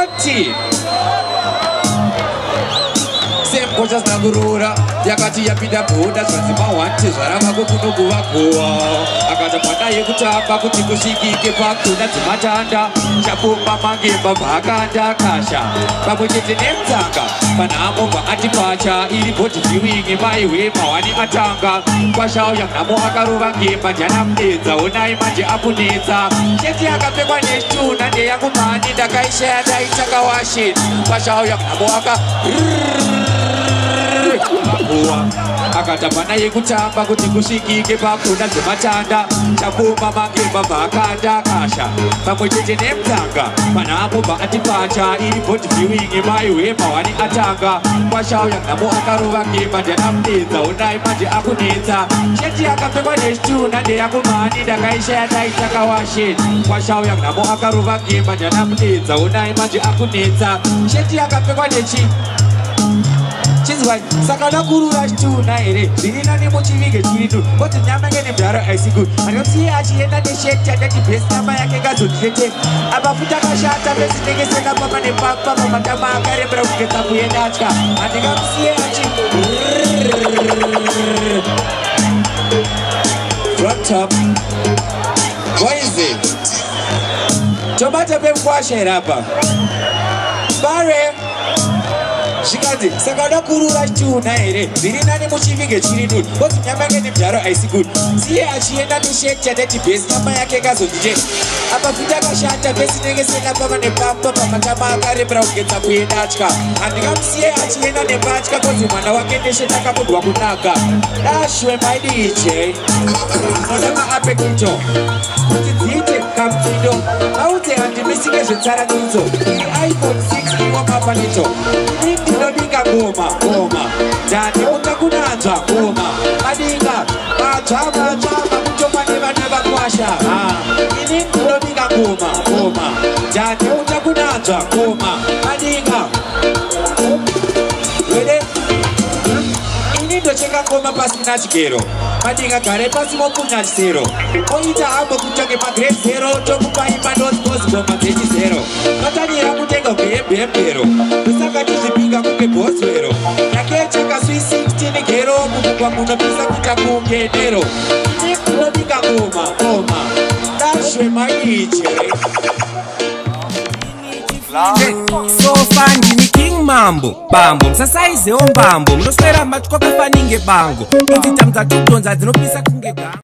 Wanti semkocha zinakurora yakati yapinda bhoda zvanzima wanti zvarava kunokuvagowa akati mwana yekutamba kuti kusvikike pakuna dzimatanda chapomba mangemba bhakanda kasha pamwe chete nemdzanga panhamobva ati pacha iri bhodhi viewing maiwe mawani atanga kwashauya nhamo akarova ngemba njanamudedza onai manje akunetsa cheti yakapfekwa neshituna ndeyakumhani ndakaishaya ndaitaka washe kwashauya nhamo makuwa akatapana yekutamba kuti kusvikike pakona dzematanda chapomba mangemba bhakanda kasha pamwe chete nemdzanga panhamobva ati pacha iri bhodhi viewing maiwe mawani atanga kwashauya nhamo akarova ngemba ndanamudedza onai manje akunetsa cheti yakapfekwa neshituna ndeyakumhani ndakaishaya ndaitaka washe kwashauya nhamo akarova ngemba ndanamudedza onai manje akunetsa cheti yakapfekwa nechi chinzwa saka nakurura chituna here zviri nani muchivige chiritu kuti nyamenge nemudharo aisiku anotsiye achienda nesheti yadati bhesi namba yake ngazonditete apa futi akashata pesinengesena pama nepapa pamatama akarembera kugeza kuenda atya handingamusiye achi drop top boise tobata pemkwasha here apa bare zvikati saka dakurura chiuna here zviri nani muchivige chiri nuni kuti nyamenge nemudharo aisi good siye achienda nesheti yadati bhesi namba yake ngazondite apa futi akashata pesinengesena pama nepapa pamatama akarembera kugeza kuenda atya handingamusiye achienda nepatya kozi mwana wake nesheti akamudwa kunaka dashwe maidije odama apekito kuti dziite kamutindo audze handimisinge zvetsaranidzo iri iphone 6 iwamafanito ndinodinga goma dzati utakunanzwa goma madinga matsva makutomwa nevana vakwasha ini ndinodinga goma dzati utakunanzwa goma madinga wede ini ndocheka ngoma pasina chigero madinga gare pasi mopunya chisero oita hambo kutange magrade 0 tokupaimba nozbozi goma dzechizero matanira mutenga kuyebhembero usaka tizvipinga kunge boswero yakechaka swi 16 gero mukugwa munopisa kuita kungenero ini kunodinga goma dashwe maije sofa ndini king mambo bambo musasaizewo mbambo munoswera matwa kafaninge bango inzitamza tudonza dzinopisa kunge